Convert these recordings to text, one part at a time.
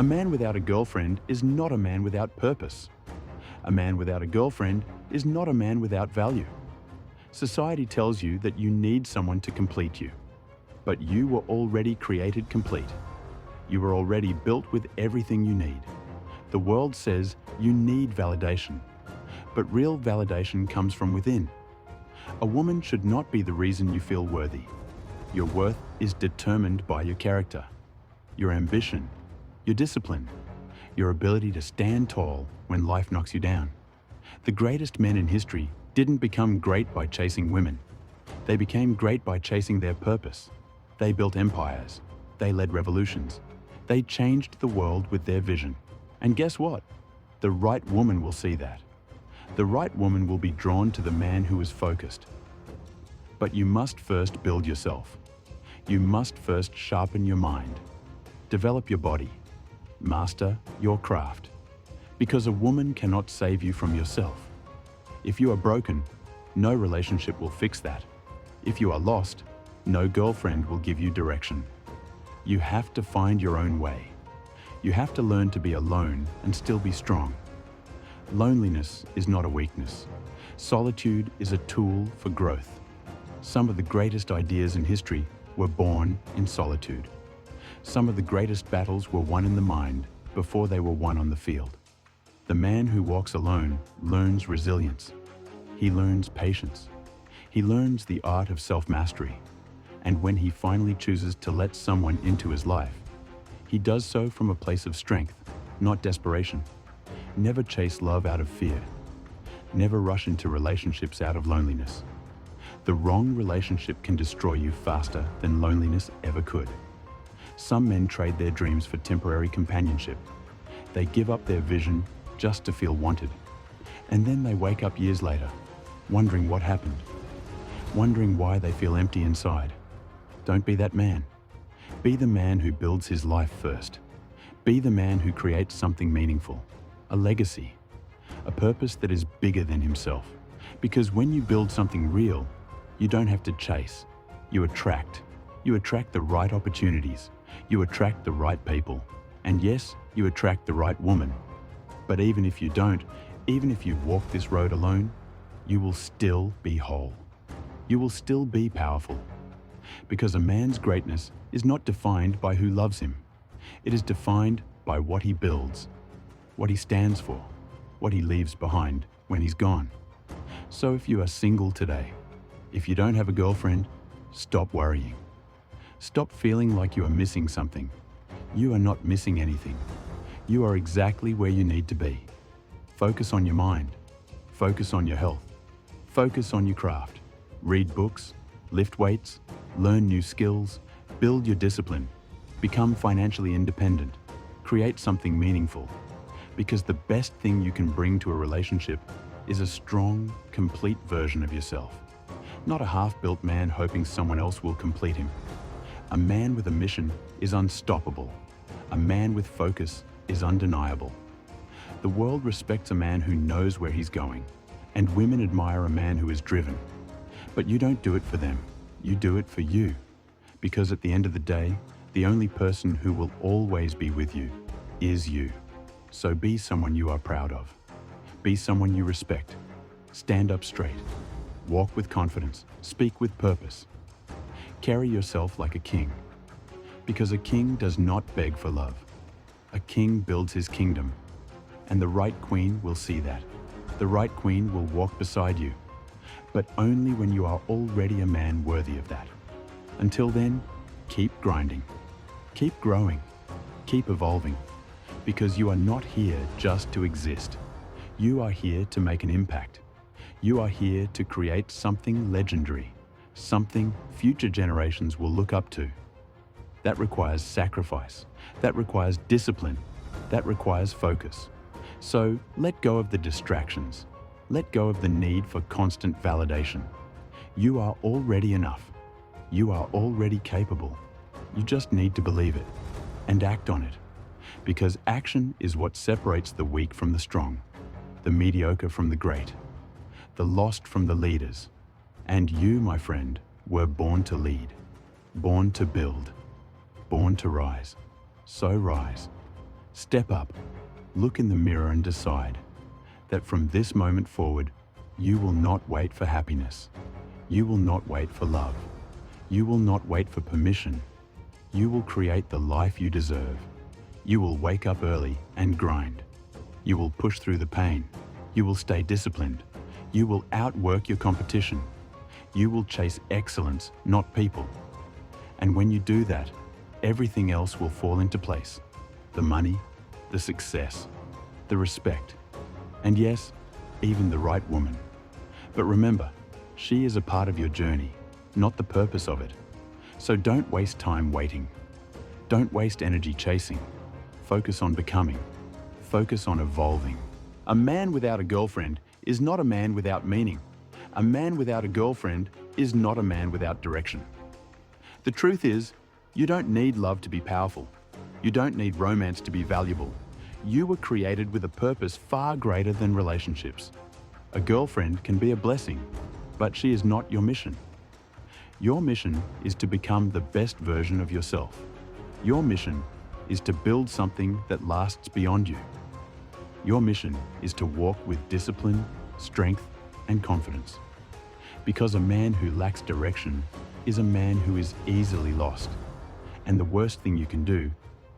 A man without a girlfriend is not a man without purpose. A man without a girlfriend is not a man without value. Society tells you that you need someone to complete you. But you were already created complete. You were already built with everything you need. The world says you need validation. But real validation comes from within. A woman should not be the reason you feel worthy. Your worth is determined by your character, your ambition, your discipline, your ability to stand tall when life knocks you down. The greatest men in history didn't become great by chasing women. They became great by chasing their purpose. They built empires. They led revolutions. They changed the world with their vision. And guess what? The right woman will see that. The right woman will be drawn to the man who is focused. But you must first build yourself. You must first sharpen your mind. Develop your body. Master your craft. Because a woman cannot save you from yourself. If you are broken, no relationship will fix that. If you are lost, no girlfriend will give you direction. You have to find your own way. You have to learn to be alone and still be strong. Loneliness is not a weakness. Solitude is a tool for growth. Some of the greatest ideas in history were born in solitude. Some of the greatest battles were won in the mind before they were won on the field. The man who walks alone learns resilience. He learns patience. He learns the art of self-mastery. And when he finally chooses to let someone into his life, he does so from a place of strength, not desperation. Never chase love out of fear. Never rush into relationships out of loneliness. The wrong relationship can destroy you faster than loneliness ever could. Some men trade their dreams for temporary companionship. They give up their vision just to feel wanted. And then they wake up years later, wondering what happened, wondering why they feel empty inside. Don't be that man. Be the man who builds his life first. Be the man who creates something meaningful, a legacy, a purpose that is bigger than himself. Because when you build something real, you don't have to chase. You attract. You attract the right opportunities. You attract the right people. And yes, you attract the right woman. But even if you don't, even if you walk this road alone, you will still be whole. You will still be powerful. Because a man's greatness is not defined by who loves him. It is defined by what he builds, what he stands for, what he leaves behind when he's gone. So if you are single today, if you don't have a girlfriend, stop worrying. Stop feeling like you are missing something. You are not missing anything. You are exactly where you need to be. Focus on your mind. Focus on your health. Focus on your craft. Read books, lift weights, learn new skills, build your discipline, become financially independent, create something meaningful. Because the best thing you can bring to a relationship is a strong, complete version of yourself. Not a half-built man hoping someone else will complete him. A man with a mission is unstoppable. A man with focus is undeniable. The world respects a man who knows where he's going, and women admire a man who is driven. But you don't do it for them. You do it for you. Because at the end of the day, the only person who will always be with you is you. So be someone you are proud of. Be someone you respect. Stand up straight. Walk with confidence. Speak with purpose. Carry yourself like a king. Because a king does not beg for love. A king builds his kingdom. And the right queen will see that. The right queen will walk beside you. But only when you are already a man worthy of that. Until then, keep grinding. Keep growing. Keep evolving. Because you are not here just to exist. You are here to make an impact. You are here to create something legendary, something future generations will look up to. That requires sacrifice. That requires discipline. That requires focus. So let go of the distractions. Let go of the need for constant validation. You are already enough. You are already capable. You just need to believe it and act on it. Because action is what separates the weak from the strong, the mediocre from the great, the lost from the leaders. And you, my friend, were born to lead, born to build, born to rise. So rise. Step up, look in the mirror and decide that from this moment forward, you will not wait for happiness. You will not wait for love. You will not wait for permission. You will create the life you deserve. You will wake up early and grind. You will push through the pain. You will stay disciplined. You will outwork your competition. You will chase excellence, not people. And when you do that, everything else will fall into place. The money, the success, the respect, and yes, even the right woman. But remember, she is a part of your journey, not the purpose of it. So don't waste time waiting. Don't waste energy chasing. Focus on becoming. Focus on evolving. A man without a girlfriend is not a man without meaning. A man without a girlfriend is not a man without direction. The truth is, you don't need love to be powerful. You don't need romance to be valuable. You were created with a purpose far greater than relationships. A girlfriend can be a blessing, but she is not your mission. Your mission is to become the best version of yourself. Your mission is to build something that lasts beyond you. Your mission is to walk with discipline, strength, and confidence. Because a man who lacks direction is a man who is easily lost. And the worst thing you can do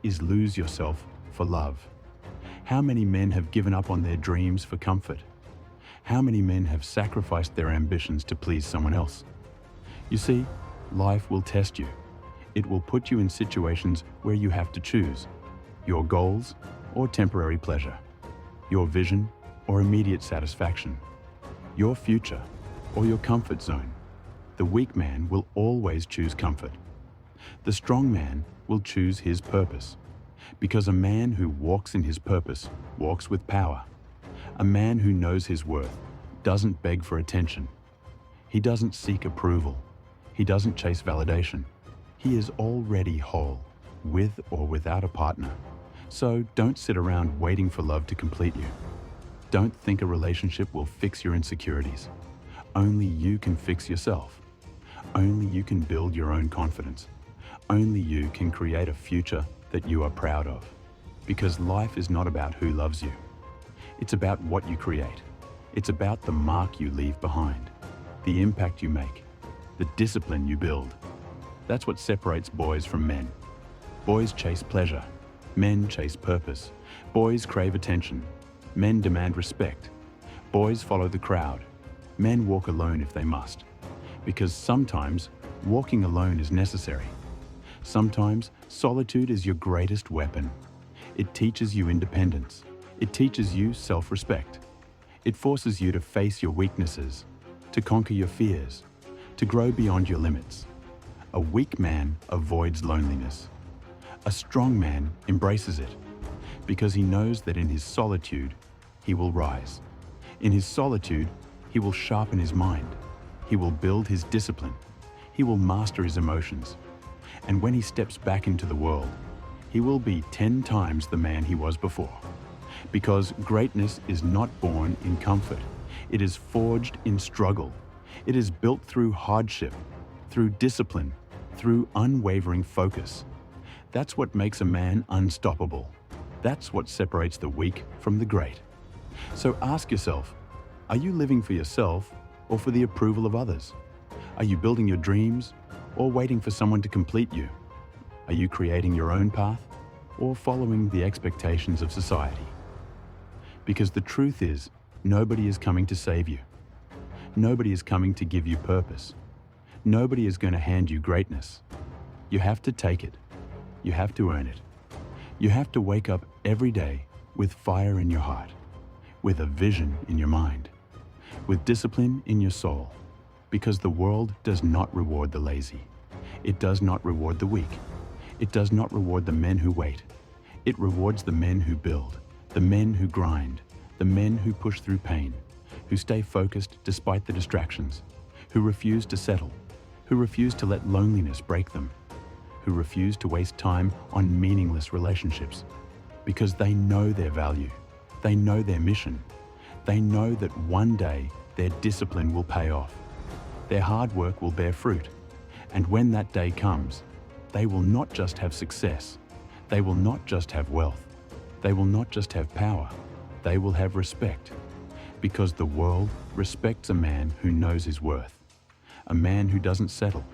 is lose yourself for love. How many men have given up on their dreams for comfort? How many men have sacrificed their ambitions to please someone else? You see, life will test you. It will put you in situations where you have to choose your goals or temporary pleasure, your vision or immediate satisfaction, your future or your comfort zone. The weak man will always choose comfort. The strong man will choose his purpose, because a man who walks in his purpose walks with power. A man who knows his worth doesn't beg for attention. He doesn't seek approval. He doesn't chase validation. He is already whole, with or without a partner. So don't sit around waiting for love to complete you. Don't think a relationship will fix your insecurities. Only you can fix yourself. Only you can build your own confidence. Only you can create a future that you are proud of. Because life is not about who loves you. It's about what you create. It's about the mark you leave behind, the impact you make, the discipline you build. That's what separates boys from men. Boys chase pleasure. Men chase purpose. Boys crave attention. Men demand respect. Boys follow the crowd. Men walk alone if they must. Because sometimes walking alone is necessary. Sometimes solitude is your greatest weapon. It teaches you independence. It teaches you self-respect. It forces you to face your weaknesses, to conquer your fears, to grow beyond your limits. A weak man avoids loneliness. A strong man embraces it because he knows that in his solitude, he will rise. In his solitude, he will sharpen his mind. He will build his discipline. He will master his emotions. And when he steps back into the world, he will be 10 times the man he was before. Because greatness is not born in comfort. It is forged in struggle. It is built through hardship, through discipline, through unwavering focus. That's what makes a man unstoppable. That's what separates the weak from the great. So ask yourself, are you living for yourself or for the approval of others? Are you building your dreams or waiting for someone to complete you? Are you creating your own path or following the expectations of society? Because the truth is, nobody is coming to save you. Nobody is coming to give you purpose. Nobody is going to hand you greatness. You have to take it. You have to earn it. You have to wake up every day with fire in your heart, with a vision in your mind, with discipline in your soul, because the world does not reward the lazy. It does not reward the weak. It does not reward the men who wait. It rewards the men who build, the men who grind, the men who push through pain, who stay focused despite the distractions, who refuse to settle, who refuse to let loneliness break them, who refuse to waste time on meaningless relationships, because they know their value, they know their mission, they know that one day their discipline will pay off, their hard work will bear fruit, and when that day comes, they will not just have success, they will not just have wealth, They will not just have power, they will have respect. Because the world respects a man who knows his worth, a man who doesn't settle,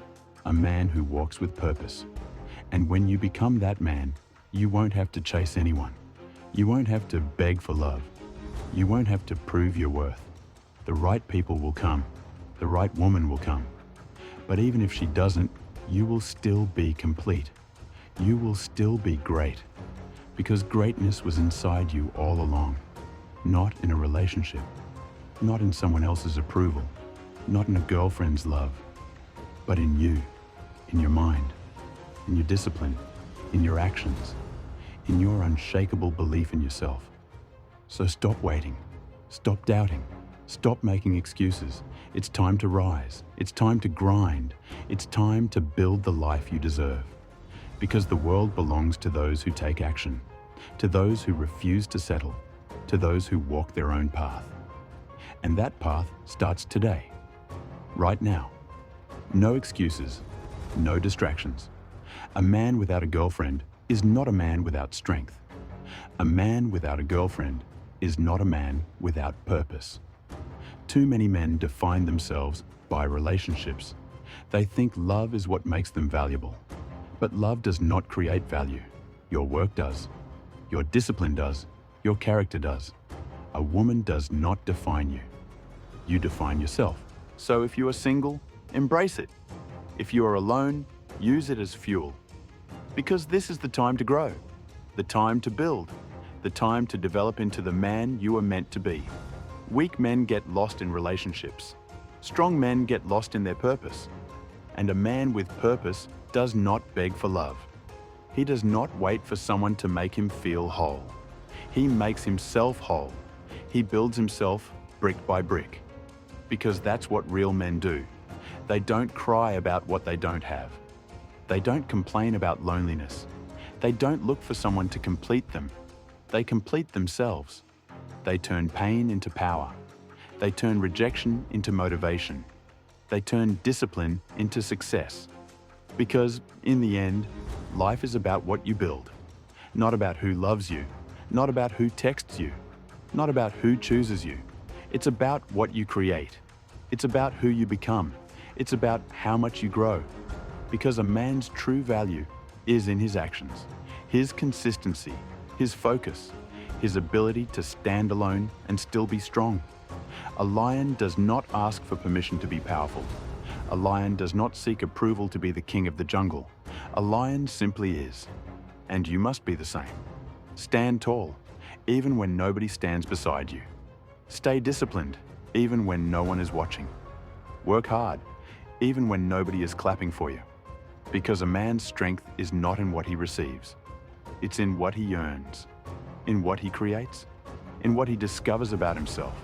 a man who walks with purpose. And when you become that man, you won't have to chase anyone. You won't have to beg for love. You won't have to prove your worth. The right people will come. The right woman will come. But even if she doesn't, you will still be complete. You will still be great. Because greatness was inside you all along. Not in a relationship. Not in someone else's approval. Not in a girlfriend's love. But in you. In your mind. In your discipline. In your actions. In your unshakable belief in yourself. So stop waiting. Stop doubting. Stop making excuses. It's time to rise. It's time to grind. It's time to build the life you deserve. Because the world belongs to those who take action, to those who refuse to settle, to those who walk their own path. And that path starts today, right now. No excuses, no distractions. A man without a girlfriend is not a man without strength. A man without a girlfriend is not a man without purpose. Too many men define themselves by relationships. They think love is what makes them valuable. But love does not create value. Your work does. Your discipline does. Your character does. A woman does not define you. You define yourself. So if you are single, embrace it. If you are alone, use it as fuel. Because this is the time to grow, the time to build, the time to develop into the man you are meant to be. Weak men get lost in relationships. Strong men get lost in their purpose. And a man with purpose does not beg for love. He does not wait for someone to make him feel whole. He makes himself whole. He builds himself brick by brick. Because that's what real men do. They don't cry about what they don't have. They don't complain about loneliness. They don't look for someone to complete them. They complete themselves. They turn pain into power. They turn rejection into motivation. They turn discipline into success. Because, in the end, life is about what you build. Not about who loves you. Not about who texts you. Not about who chooses you. It's about what you create. It's about who you become. It's about how much you grow. Because a man's true value is in his actions, his consistency, his focus, his ability to stand alone and still be strong. A lion does not ask for permission to be powerful. A lion does not seek approval to be the king of the jungle. A lion simply is. And you must be the same. Stand tall, even when nobody stands beside you. Stay disciplined, even when no one is watching. Work hard, even when nobody is clapping for you. Because a man's strength is not in what he receives. It's in what he earns, in what he creates, in what he discovers about himself.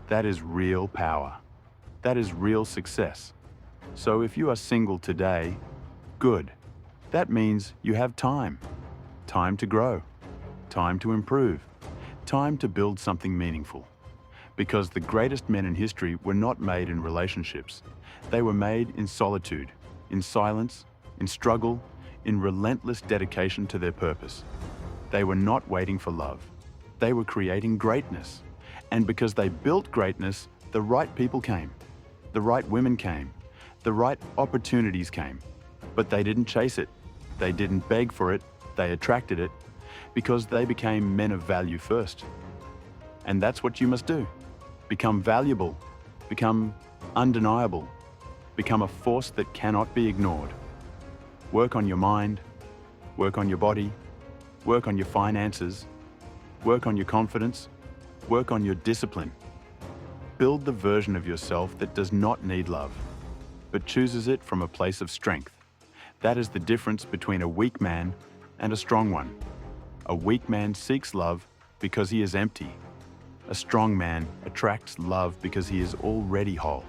That is real power. That is real success. So if you are single today, good. That means you have time. Time to grow. Time to improve. Time to build something meaningful. Because the greatest men in history were not made in relationships. They were made in solitude, in silence, in struggle, in relentless dedication to their purpose. They were not waiting for love. They were creating greatness. And because they built greatness, the right people came. The right women came. The right opportunities came. But they didn't chase it. They didn't beg for it. They attracted it. Because they became men of value first. And that's what you must do. Become valuable. Become undeniable. Become a force that cannot be ignored. Work on your mind. Work on your body. Work on your finances. Work on your confidence. Work on your discipline. Build the version of yourself that does not need love, but chooses it from a place of strength. That is the difference between a weak man and a strong one. A weak man seeks love because he is empty. A strong man attracts love because he is already whole.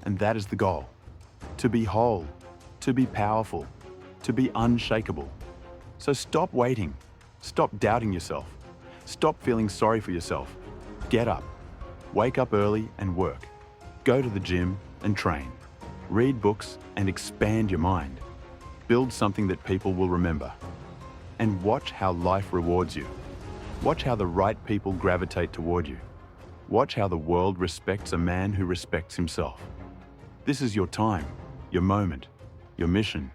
And that is the goal. To be whole, to be powerful, to be unshakable. So stop waiting. Stop doubting yourself. Stop feeling sorry for yourself. Get up. Wake up early and work. Go to the gym and train. Read books and expand your mind. Build something that people will remember. And watch how life rewards you. Watch how the right people gravitate toward you. Watch how the world respects a man who respects himself. This is your time, your moment, your mission.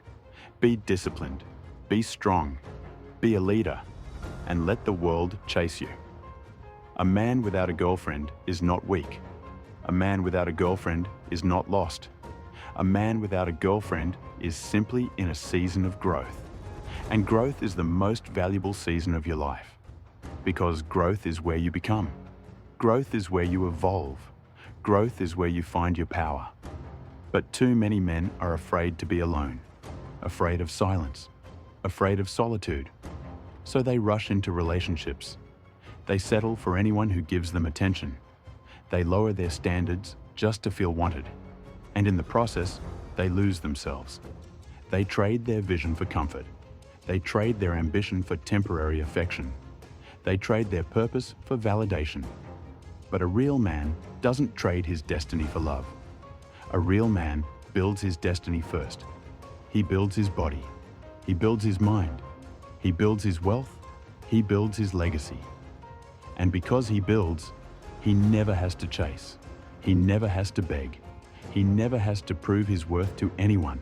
Be disciplined, be strong, be a leader, and let the world chase you. A man without a girlfriend is not weak. A man without a girlfriend is not lost. A man without a girlfriend is simply in a season of growth. And growth is the most valuable season of your life. Because growth is where you become. Growth is where you evolve. Growth is where you find your power. But too many men are afraid to be alone, afraid of silence, afraid of solitude. So they rush into relationships. They settle for anyone who gives them attention. They lower their standards just to feel wanted. And in the process, they lose themselves. They trade their vision for comfort. They trade their ambition for temporary affection. They trade their purpose for validation. But a real man doesn't trade his destiny for love. A real man builds his destiny first. He builds his body. He builds his mind. He builds his wealth. He builds his legacy. And because he builds, he never has to chase. He never has to beg. He never has to prove his worth to anyone.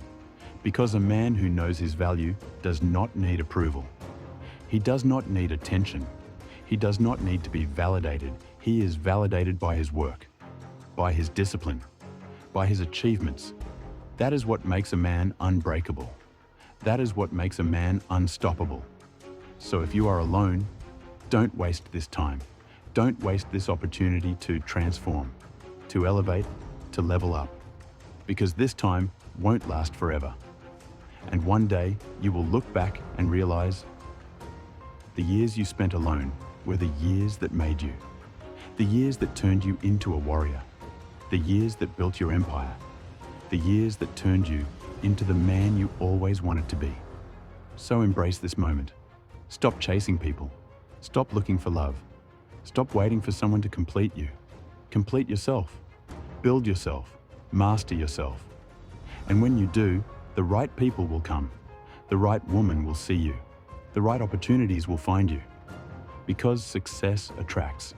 Because a man who knows his value does not need approval. He does not need attention. He does not need to be validated. He is validated by his work, by his discipline, by his achievements. That is what makes a man unbreakable. That is what makes a man unstoppable. So if you are alone, don't waste this time. Don't waste this opportunity to transform, to elevate, to level up. Because this time won't last forever. And one day you will look back and realize the years you spent alone were the years that made you. The years that turned you into a warrior. The years that built your empire. The years that turned you into the man you always wanted to be. So embrace this moment. Stop chasing people. Stop looking for love. Stop waiting for someone to complete you. Complete yourself. Build yourself. Master yourself. And when you do, the right people will come. The right woman will see you. The right opportunities will find you. Because success attracts.